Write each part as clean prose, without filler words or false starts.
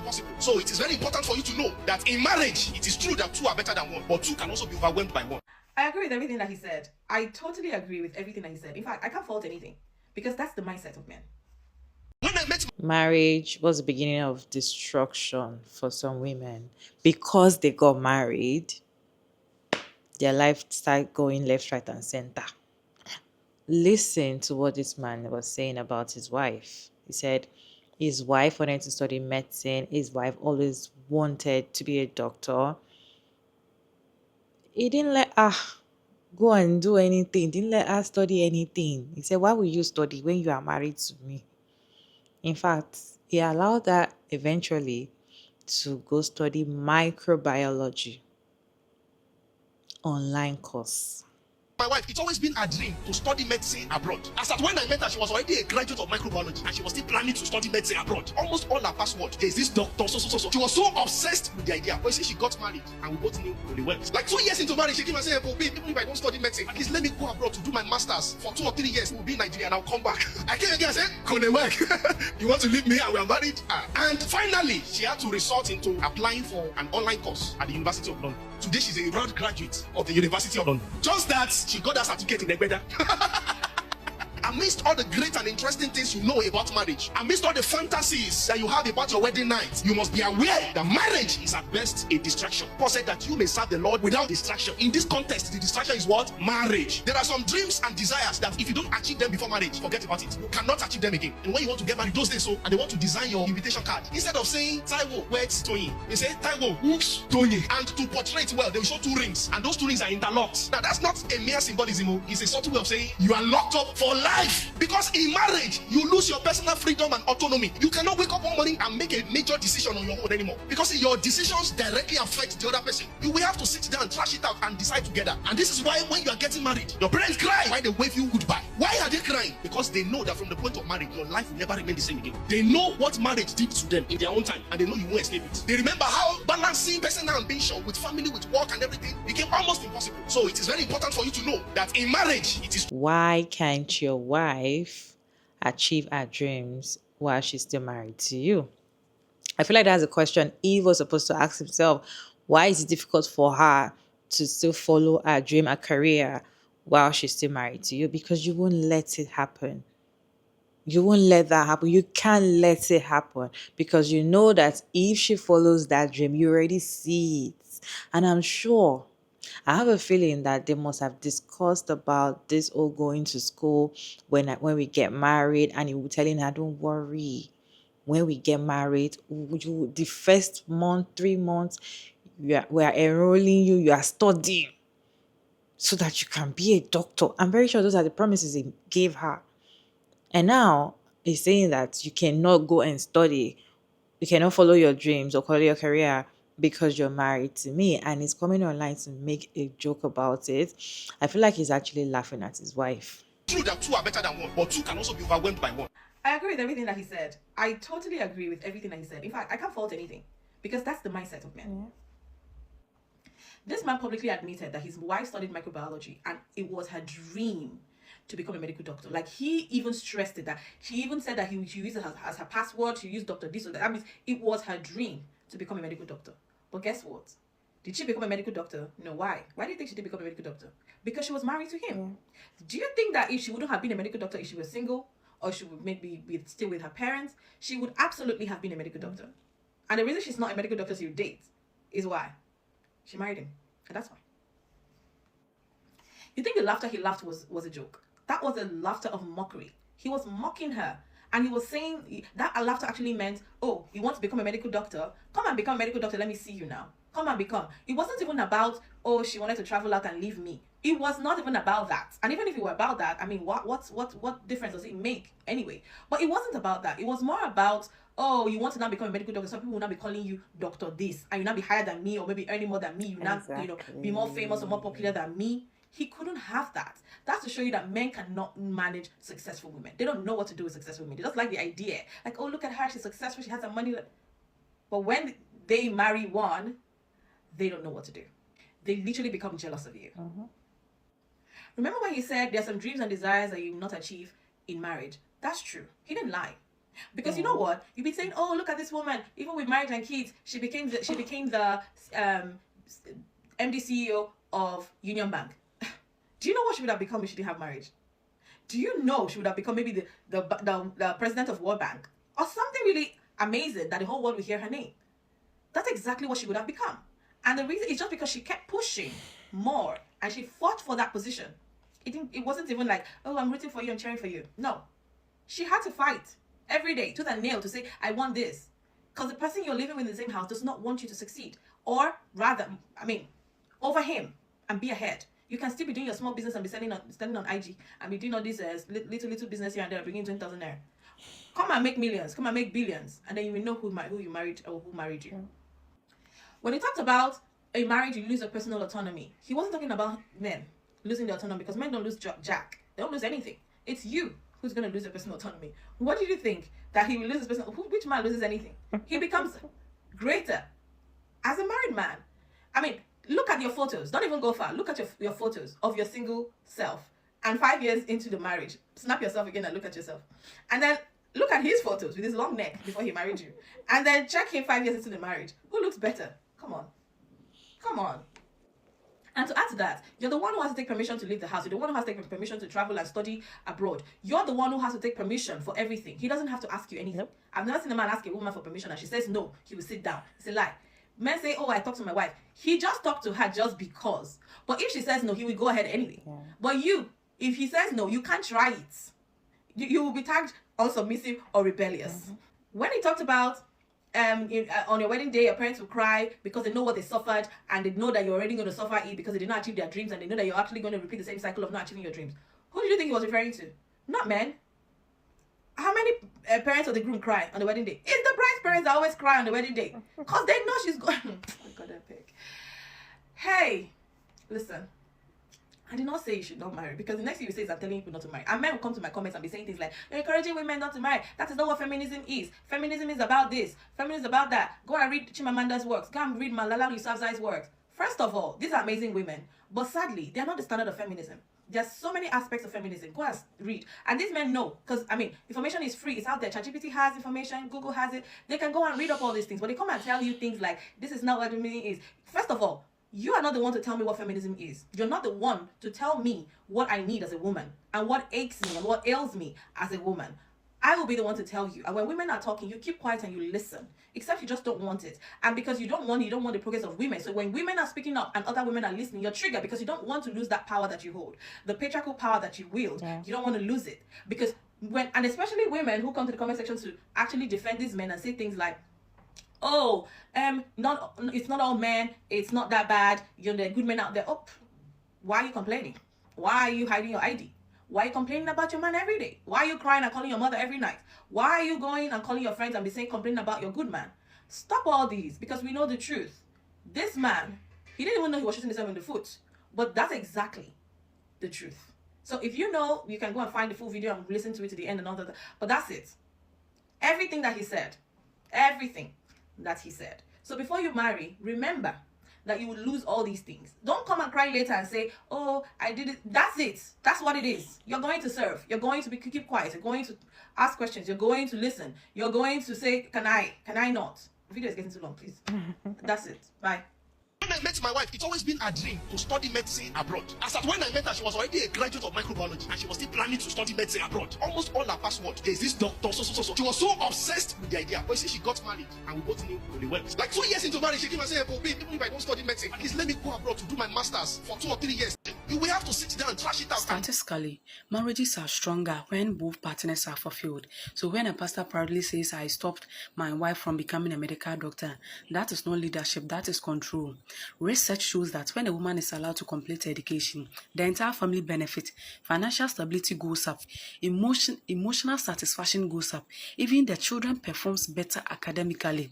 impossible. So it is very important for you to know that in marriage, it is true that two are better than one, but two can also be overwhelmed by one. I agree with everything that he said. I totally agree with everything that he said. In fact, I can't fault anything because that's the mindset of men. When I met Marriage was the beginning of destruction for some women. Because they got married, their life started going left, right, and center. Listen to what this man was saying about his wife. He said his wife wanted to study medicine. His wife always wanted to be a doctor. He didn't let her go and do anything. Didn't let her study anything. He said, why will you study when you are married to me? In fact, he allowed her eventually to go study microbiology online course. my wife, it's always been her dream to study medicine abroad. As at when I met her, she was already a graduate of microbiology and she was still planning to study medicine abroad. Almost all her password, there's this doctor, so. She was so obsessed with the idea. But you see, she got married and we both knew really well. Like 2 years into marriage, she came and said, hey, babe, even if I don't study medicine, at least let me go abroad to do my master's for 2 or 3 years. We'll be in Nigeria and I'll come back. I came again and said, Kone work. You want to leave me and we are married? And finally, she had to resort into applying for an online course at the University of London. Today, she's a proud graduate of the University of London. Just that, she got her certificate in Egbeda. Amidst all the great and interesting things you know about marriage, amidst all the fantasies that you have about your wedding night, you must be aware that marriage is at best a distraction. Paul said that you may serve the Lord without distraction. In this context, the distraction is what? Marriage. There are some dreams and desires that if you don't achieve them before marriage, forget about it. You cannot achieve them again. And when you want to get married those days, so and they want to design your invitation card, instead of saying Taiwo weds Tony, they say Taiwo wooks Tony. And to portray it well, they will show 2 rings, and those 2 rings are interlocked. Now that's not a mere symbolism. It's a subtle way of saying you are locked up for life. Because in marriage, you lose your personal freedom and autonomy. You cannot wake up one morning and make a major decision on your own anymore. Because your decisions directly affect the other person. You will have to sit down, trash it out, and decide together. And this is why when you are getting married, your parents cry while they wave you goodbye. Why are they crying? Because they know that from the point of marriage, your life will never remain the same again. They know what marriage did to them in their own time, and they know you won't escape it. They remember how balancing personal ambition with family, with work, and everything became almost impossible. So it is very important for you to know that in marriage, it is... Why can't your wife achieve her dreams while she's still married to you? I feel like that's a question Eve was supposed to ask himself. Why is it difficult for her to still follow her dream, her career, while she's still married to you? Because you won't let it happen. You won't let that happen. You can't let it happen because you know that if she follows that dream, you already see it. And I'm sure, I have a feeling that they must have discussed about this all going to school when we get married, and he will telling her, don't worry. When we get married, the first month, 3 months, we are enrolling you, you are studying so that you can be a doctor. I'm very sure those are the promises he gave her. And now he's saying that you cannot go and study, you cannot follow your dreams or follow your career because you're married to me. And he's coming online to make a joke about it. I feel like he's actually laughing at his wife. True that 2 are better than 1, but 2 can also be overwhelmed by 1. I agree with everything that he said. I totally agree with everything that he said. In fact, I can't fault anything because that's the mindset of men. Yeah. This man publicly admitted that his wife studied microbiology and it was her dream to become a medical doctor. Like, he even stressed it, that she even said that she used it as her password, she used Dr. this or that. That means it was her dream to become a medical doctor. But guess what? Did she become a medical doctor? No. Why? Why do you think she did become a medical doctor? Because she was married to him. Yeah. Do you think that if she wouldn't have been a medical doctor, if she was single, or she would maybe be still with her parents, she would absolutely have been a medical doctor? And the reason she's not a medical doctor to date is why? She married him. And that's why. You think the laughter he laughed was a joke? That was a laughter of mockery. He was mocking her. And he was saying that a laughter actually meant, oh, you want to become a medical doctor? Come and become a medical doctor. Let me see you now. Come and become. It wasn't even about, oh, she wanted to travel out and leave me. It was not even about that. And even if it were about that, I mean, what difference does it make anyway? But it wasn't about that. It was more about, oh, you want to now become a medical doctor. Some people will now be calling you Dr. This, and you now be higher than me, or maybe earning more than me. You now, be more famous or more popular than me. He couldn't have that. That's to show you that men cannot manage successful women. They don't know what to do with successful women. They just like the idea. Like, oh, look at her. She's successful. She has some money. But when they marry one, they don't know what to do. They literally become jealous of you. Remember when he said there's some dreams and desires that you will not achieve in marriage? That's true. He didn't lie. Because you know what? You'd be saying, "Oh, look at this woman. Even with marriage and kids, she became the MD CEO of Union Bank." Do you know what she would have become if she didn't have marriage? Do you know she would have become maybe the president of World Bank or something really amazing that the whole world would hear her name? That's exactly what she would have become. And the reason is just because she kept pushing more and she fought for that position. It wasn't even like, "Oh, I'm rooting for you and cheering for you." No. She had to fight every day, tooth and nail, to say, "I want this." Because the person you're living with in the same house does not want you to succeed. Or rather, over him and be ahead. You can still be doing your small business and be standing on IG and be doing all this little business here and there, bringing 20,000 there. Come and make millions, come and make billions, and then you will know who you married or who married you. When he talked about a marriage, you lose your personal autonomy. He wasn't talking about men losing their autonomy, because men don't lose jack. They don't lose anything. It's you who's going to lose your personal autonomy. What did you think? That he will lose his personal... Which man loses anything? He becomes greater as a married man. Look at your photos. Don't even go far. Look at your photos of your single self. And 5 years into the marriage, snap yourself again and look at yourself. And then look at his photos with his long neck before he married you. And then check him 5 years into the marriage. Who looks better? Come on. And to add to that, you're the one who has to take permission to leave the house. You're the one who has to take permission to travel and study abroad. You're the one who has to take permission for everything. He doesn't have to ask you anything. Nope. I've never seen a man ask a woman for permission and she says no. He will sit down. It's a lie. Men say, "Oh, I talked to my wife." He just talked to her just because. But if she says no, he will go ahead anyway. Yeah. But if he says no, you can't try it. You will be tagged unsubmissive or rebellious. Mm-hmm. When he talked about on your wedding day, your parents will cry because they know what they suffered and they know that you're already going to suffer it because they did not achieve their dreams, and they know that you're actually going to repeat the same cycle of not achieving your dreams. Who do you think he was referring to? Not men. How many parents of the groom cry on the wedding day? It's the bride's parents that always cry on the wedding day because they know she's going. Oh, God, epic. Hey, listen. I did not say you should not marry, because the next thing you say is I'm telling people not to marry. And men will come to my comments and be saying things like, "You're encouraging women not to marry. That is not what feminism is. Feminism is about this. Feminism is about that. Go and read Chimamanda's works. Go and read Malala Yousafzai's works." First of all, these are amazing women, but sadly, they are not the standard of feminism. There's so many aspects of feminism. Go and read. And these men know, because, information is free. It's out there. ChatGPT has information. Google has it. They can go and read up all these things, but they come and tell you things like, "This is not what feminism is." First of all, you are not the one to tell me what feminism is. You're not the one to tell me what I need as a woman and what aches me and what ails me as a woman. I will be the one to tell you. And when women are talking, you keep quiet and you listen. Except you just don't want it. And because you don't want the progress of women. So when women are speaking up and other women are listening, you're triggered because you don't want to lose that power that you hold. The patriarchal power that you wield. Yeah. You don't want to lose it. Because and especially women who come to the comment section to actually defend these men and say things like, "Oh, it's not all men, it's not that bad, there are good men out there." Oh, why are you complaining? Why are you hiding your ID? Why are you complaining about your man every day? Why are you crying and calling your mother every night? Why are you going and calling your friends and complaining about your good man? Stop all these, because we know the truth. This man, he didn't even know he was shooting himself in the foot, but that's exactly the truth. So if you know, you can go and find the full video and listen to it to the end and all that, but that's it. Everything that he said. So before you marry, remember that you will lose all these things. Don't come and cry later and say, "Oh, I did it." That's it. That's what it is. You're going to serve. You're going to keep quiet. You're going to ask questions. You're going to listen. You're going to say, Can I not? The video is getting too long, please. That's it. Bye. When I met my wife, it's always been a dream to study medicine abroad. As at when I met her, she was already a graduate of microbiology and she was still planning to study medicine abroad. Almost all her password, there's this doctor, so. She was so obsessed with the idea. But you see, she got married and we both knew really well. Like 2 years into marriage, she came and said, "Oh, babe, even if I don't study medicine, at least let me go abroad to do my master's for 2 or 3 years. You will have to sit down and trash it out." Statistically, marriages are stronger when both partners are fulfilled. So when a pastor proudly says, "I stopped my wife from becoming a medical doctor," that is not leadership, that is control. Research shows that when a woman is allowed to complete her education, the entire family benefits. Financial stability goes up, emotional satisfaction goes up, even the children performs better academically.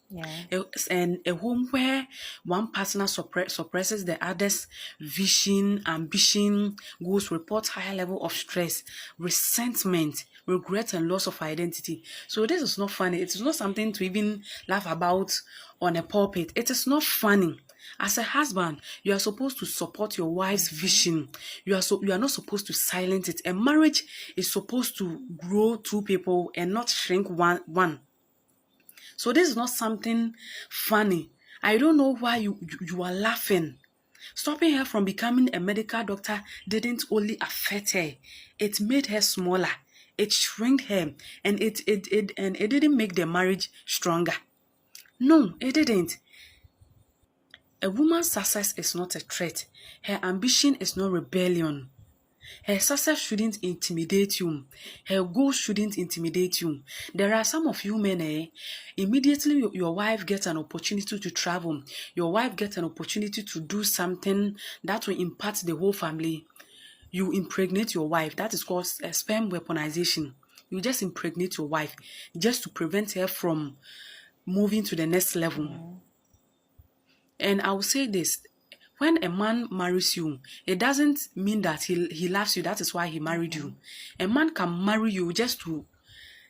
Yeah. And a home where one partner suppresses the other's vision, ambition, goals, reports higher level of stress, resentment, regret, and loss of identity. So this is not funny. It is not something to even laugh about on a pulpit. It is not funny. As a husband, you are supposed to support your wife's vision. You are not supposed to silence it. A marriage is supposed to grow two people and not shrink one. So this is not something funny. I don't know why you are laughing. Stopping her from becoming a medical doctor didn't only affect her, it made her smaller. It shrinked her, and it didn't make the marriage stronger. No, it didn't. A woman's success is not a threat. Her ambition is not rebellion. Her success shouldn't intimidate you. Her goals shouldn't intimidate you. There are some of you men, immediately your wife gets an opportunity to travel, your wife gets an opportunity to do something that will impact the whole family, you impregnate your wife. That is called sperm weaponization. You just impregnate your wife just to prevent her from moving to the next level. And I will say this, when a man marries you, it doesn't mean that he loves you. That is why he married you. A man can marry you just to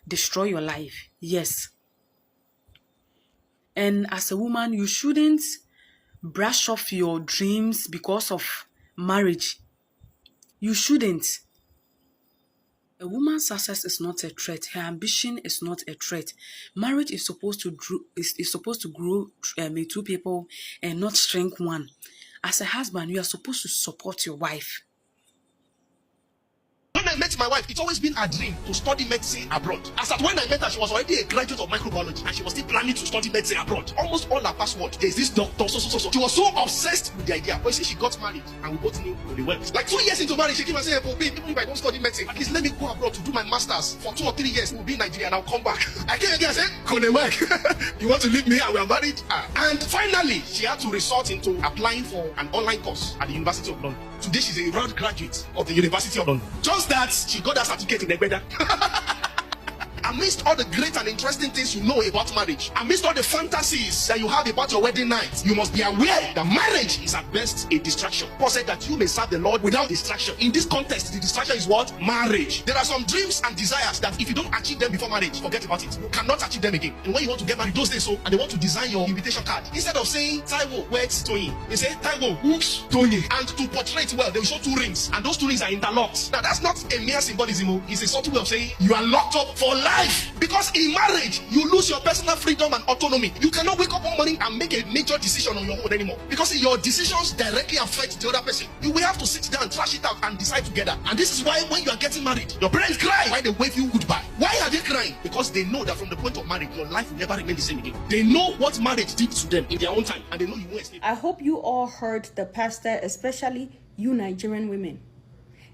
destroy your life. Yes. And as a woman, you shouldn't brush off your dreams because of marriage. You shouldn't. A woman's success is not a threat. Her ambition is not a threat. Marriage is supposed to grow two people and not shrink one. As a husband, you are supposed to support your wife. When I met my wife, it's always been a dream to study medicine abroad. As at when I met her, she was already a graduate of microbiology and she was still planning to study medicine abroad. Almost all her password, there's this doctor, so. She was so obsessed with the idea. But you see, she got married and we both knew really well. Like 2 years into marriage, she came and said, "Oh, babe, even if I don't study medicine, at least let me go abroad to do my master's for 2 or 3 years. We'll be in Nigeria and I'll come back." I came again and said, "Couldn't work. You want to leave me and we are married?" And finally, she had to resort into applying for an online course at the University of London. Today, she's a round graduate of the University of London. Just that, she got that certificate in Egbeda. Amidst all the great and interesting things you know about marriage, amidst all the fantasies that you have about your wedding night, you must be aware that marriage is at best a distraction. Paul said that you may serve the Lord without distraction. In this context, the distraction is what? Marriage. There are some dreams and desires that if you don't achieve them before marriage, forget about it. You cannot achieve them again. And when you want to get married, those days so, and they want to design your invitation card, instead of saying Taiwo weds Toyin, they say Taiwo whoops Toyin. And to portray it well, they will show 2 rings, and those 2 rings are interlocked. Now that's not a mere symbolism. It's a subtle way of saying you are locked up for life. Because in marriage, you lose your personal freedom and autonomy. You cannot wake up one morning and make a major decision on your own anymore. Because your decisions directly affect the other person. You will have to sit down, trash it out, and decide together. And this is why when you are getting married, your parents cry while they wave you goodbye. Why are they crying? Because they know that from the point of marriage, your life will never remain the same again. They know what marriage did to them in their own time, and they know you won't escape. I hope you all heard the pastor, especially you Nigerian women.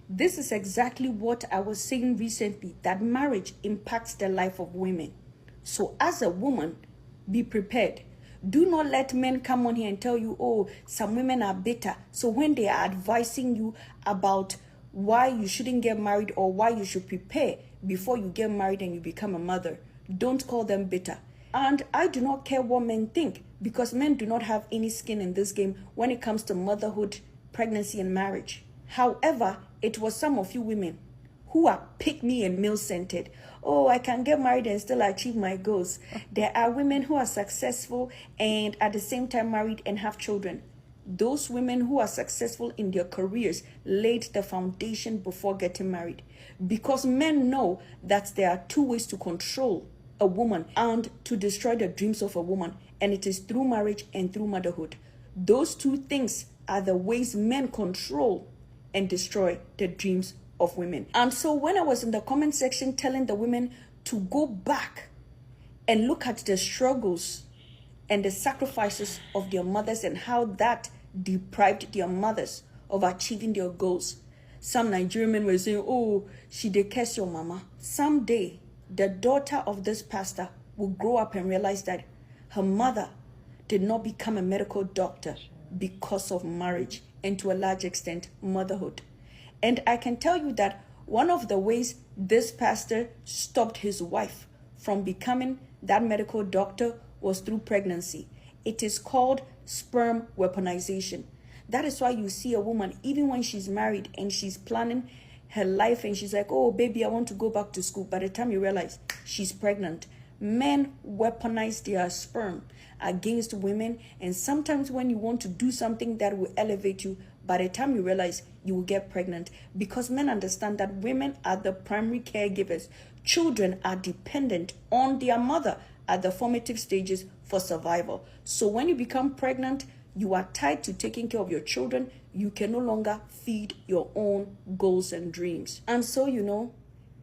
This is exactly what I was saying recently, that marriage impacts the life of women. So as a woman, be prepared. Do not let men come on here and tell you, oh, some women are bitter. So when they are advising you about why you shouldn't get married or why you should prepare before you get married and you become a mother, don't call them bitter. And I do not care what men think, because men do not have any skin in this game when it comes to motherhood, pregnancy, and marriage. However, it was some of you women who are pick-me and male-centered. Oh, I can get married and still achieve my goals. There are women who are successful and at the same time married and have children. Those women who are successful in their careers laid the foundation before getting married. Because men know that there are 2 ways to control a woman and to destroy the dreams of a woman. And it is through marriage and through motherhood. Those 2 things are the ways men control and destroy the dreams of women. And so when I was in the comment section telling the women to go back and look at the struggles and the sacrifices of their mothers and how that deprived their mothers of achieving their goals, some Nigerian men were saying, oh, she did curse your mama. Someday, the daughter of this pastor will grow up and realize that her mother did not become a medical doctor because of marriage, and to a large extent, motherhood. And I can tell you that one of the ways this pastor stopped his wife from becoming that medical doctor was through pregnancy. It is called sperm weaponization. That is why you see a woman, even when she's married and she's planning her life and she's like, oh, baby, I want to go back to school. By the time you realize she's pregnant, Men weaponize their sperm against women, and sometimes when you want to do something that will elevate you, by the time you realize, you will get pregnant, because men understand that women are the primary caregivers. Children are dependent on their mother at the formative stages for survival. So when you become pregnant, you are tied to taking care of your children. You can no longer feed your own goals and dreams. And so,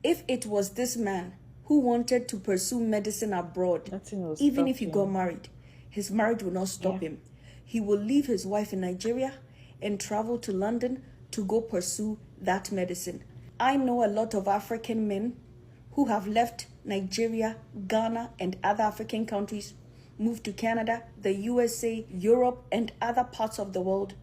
if it was this man who wanted to pursue medicine abroad, even if he got married, his marriage will not stop him. He will leave his wife in Nigeria and travel to London to go pursue that medicine. I know a lot of African men who have left Nigeria, Ghana, and other African countries, moved to Canada, the USA, Europe, and other parts of the world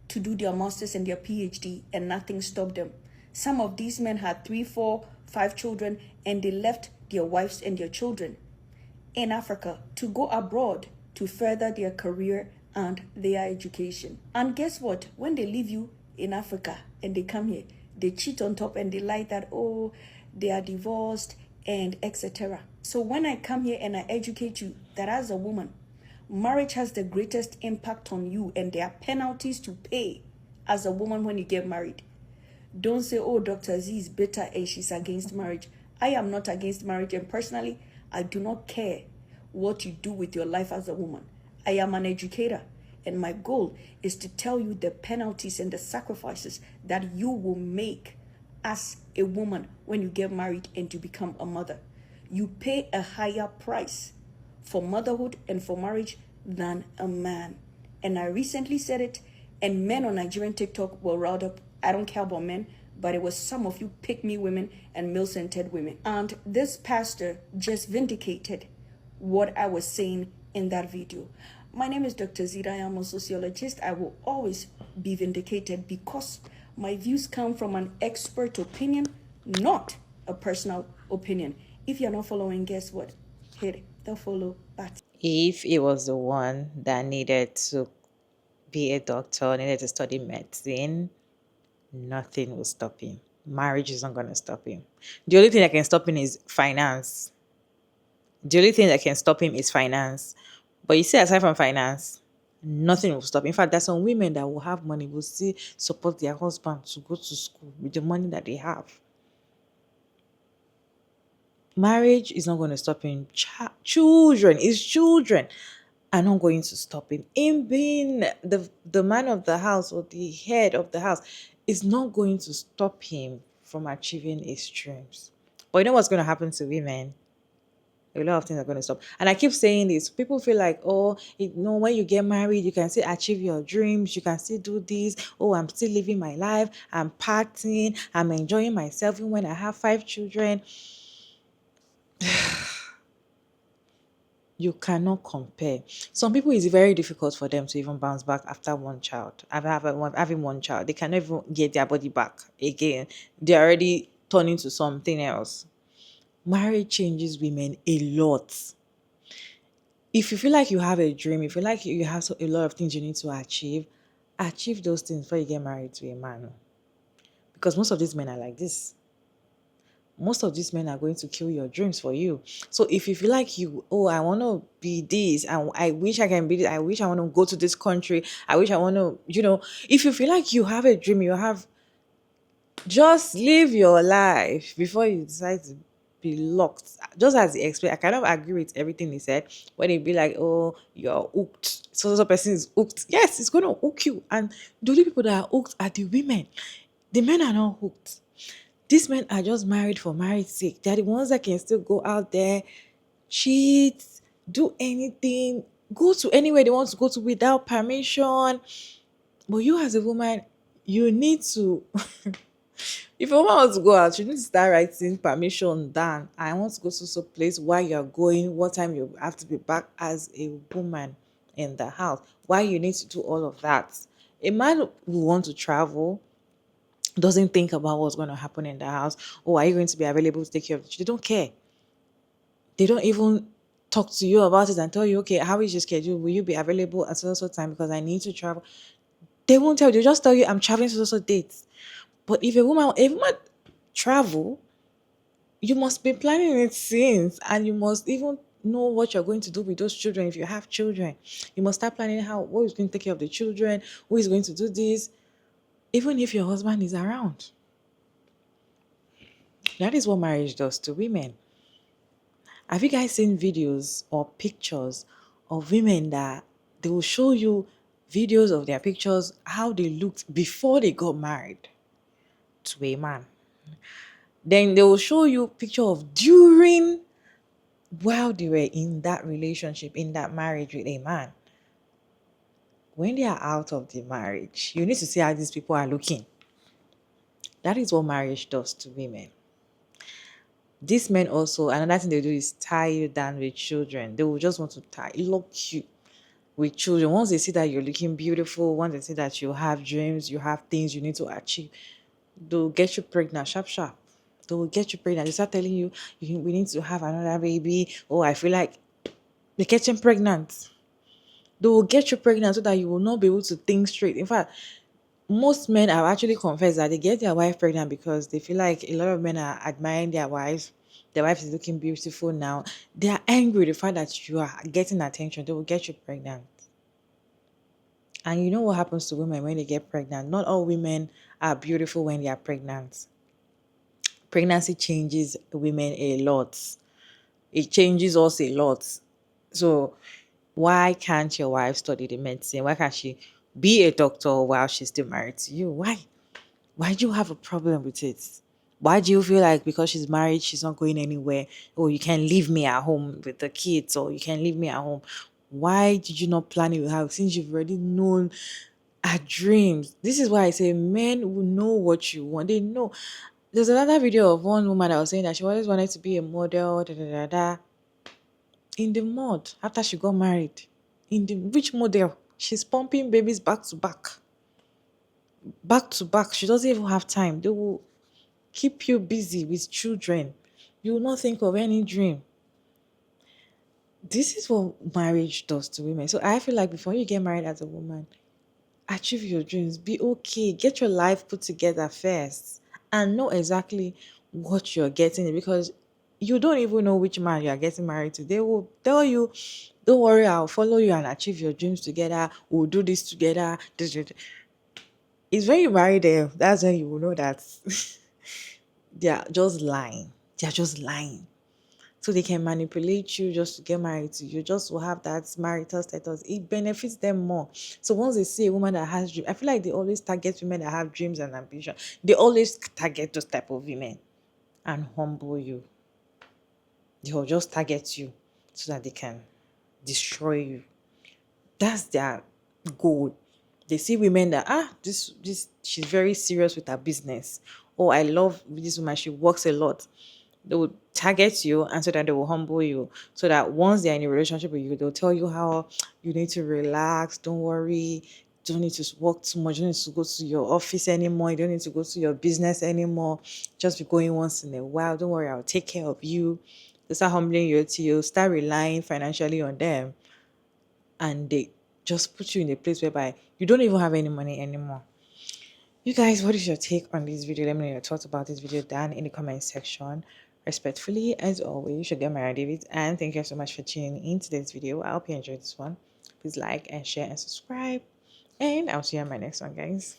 to do their masters and their PhD, and nothing stopped them. Some of these men had 3, 4, 5 children, and they left their wives and their children in Africa to go abroad to further their career and their education. And guess what? When they leave you in Africa and they come here, they cheat on top and they lie that, they are divorced and etc. So when I come here and I educate you that as a woman, marriage has the greatest impact on you, and there are penalties to pay as a woman when you get married. Don't say, Dr. Z is bitter and she's against marriage. I am not against marriage, and personally, I do not care what you do with your life as a woman. I am an educator, and my goal is to tell you the penalties and the sacrifices that you will make as a woman when you get married and you become a mother. You pay a higher price for motherhood and for marriage than a man. And I recently said it, and men on Nigerian TikTok were riled up. I don't care about men, but it was some of you pick-me women and male-centered women. And this pastor just vindicated what I was saying in that video. My name is Dr. Zita. I am a sociologist. I will always be vindicated because my views come from an expert opinion, not a personal opinion. If you're not following, guess what? Hit the follow button. If it was the one that needed to be a doctor, needed to study medicine, nothing will stop him. Marriage is not going to stop him. The only thing that can stop him is finance. The only thing that can stop him is finance. But you see, aside from finance, nothing will stop. In fact, there's some women that will have money, will still support their husband to go to school with the money that they have. Marriage is not going to stop him. His children are not going to stop him. Him being the man of the house or the head of the house is not going to stop him from achieving his dreams. But you know what's going to happen to women? A lot of things are going to stop. And I keep saying this. People feel like, when you get married, you can still achieve your dreams. You can still do this. I'm still living my life. I'm partying. I'm enjoying myself even when I have 5 children. You cannot compare. Some people, it's very difficult for them to even bounce back after one child. Having one child, they cannot even get their body back again. They're already turning to something else. Marriage changes women a lot. If you feel like you have a dream, if you feel like you have a lot of things you need to achieve those things before you get married to a man. Because most of these men are like this. Most of these men are going to kill your dreams for you. So if you feel like I want to be this, and I wish I can be this, I wish I want to go to this country, I wish I want to, if you feel like you have a dream, just live your life before you decide to be locked. Just as he explained, I kind of agree with everything he said. When he be like, you're hooked. So person is hooked. Yes, it's going to hook you. And the only people that are hooked are the women. The men are not hooked. These men are just married for marriage's sake. They're the ones that can still go out there, cheat, do anything, go to anywhere they want to go to without permission. But you as a woman, you need to... If a woman wants to go out, you need to start writing permission down. I want to go to some place, where you're going, what time you have to be back as a woman in the house. Why you need to do all of that. A man who wants to travel doesn't think about what's going to happen in the house. Are you going to be available to take care of it? They don't care. They don't even talk to you about it and tell you, okay, how is your schedule? Will you be available at so time because I need to travel? They won't tell you. They'll just tell you, I'm traveling to so dates. But if a woman travel, you must be planning it since, and you must even know what you're going to do with those children if you have children. You must start planning who is going to take care of the children, who is going to do this, even if your husband is around. That is what marriage does to women. Have you guys seen videos or pictures of women that they will show you videos of their pictures, how they looked before they got married to a man? Then they will show you picture of during while they were in that relationship, in that marriage with a man. When they are out of the marriage, you need to see how these people are looking. That is what marriage does to women. These men also, another thing they do is tie you down with children. They will just want to lock you with children. Once they see that you're looking beautiful, once they see that you have dreams, you have things you need to achieve, they'll get you pregnant sharp sharp. They will get you pregnant. They start telling you, we need to have another baby. Oh, I feel like they're getting pregnant. They will get you pregnant so that you will not be able to think straight. In fact, most men have actually confessed that they get their wife pregnant because they feel like a lot of men are admiring their wives. Their wife is looking beautiful now. They are angry with the fact that you are getting attention. They will get you pregnant. And you know what happens to women when they get pregnant? Not all women are beautiful when they are pregnant. Pregnancy changes women a lot. It changes us a lot. So why can't your wife study the medicine? Why can't she be a doctor while she's still married to you? Why? Why do you have a problem with it? Why do you feel like because she's married, she's not going anywhere? Or you can leave me at home with the kids, or you can leave me at home. Why did you not plan it with her since you've already known her dreams? This is why I say men will know what you want. They know. There's another video of one woman that was saying that she always wanted to be a model, in the mud after she got married. In the which model? She's pumping babies back to back. Back to back. She doesn't even have time. They will keep you busy with children. You will not think of any dream. This is what marriage does to women. So I feel like before you get married as a woman, achieve your dreams. Be okay. Get your life put together first. And know exactly what you're getting, because you don't even know which man you are getting married to. They will tell you, don't worry, I'll follow you and achieve your dreams together. We'll do this together. It's when you marry them, that's when you will know that they are just lying. They are just lying. So they can manipulate you just to get married to you, just to have that marital status. It benefits them more. So once they see a woman that has dreams, I feel like they always target women that have dreams and ambition. They always target those type of women and humble you. They will just target you so that they can destroy you. That's their goal. They see women that this she's very serious with her business. Oh, I love this woman. She works a lot. They will target you, and so that they will humble you. So that once they're in a relationship with you, they'll tell you how you need to relax. Don't worry. Don't need to work too much. You don't need to go to your office anymore. You don't need to go to your business anymore. Just be going once in a while. Don't worry, I'll take care of you. They start humbling you till you start relying financially on them, and they just put you in a place whereby you don't even have any money anymore. You guys, what is your take on this video? Let me know your thoughts about this video down in the comment section. Respectfully, as always, you should get married, David. And thank you so much for tuning in to this video. I hope you enjoyed this one. Please like and share and subscribe. And I'll see you on my next one, guys.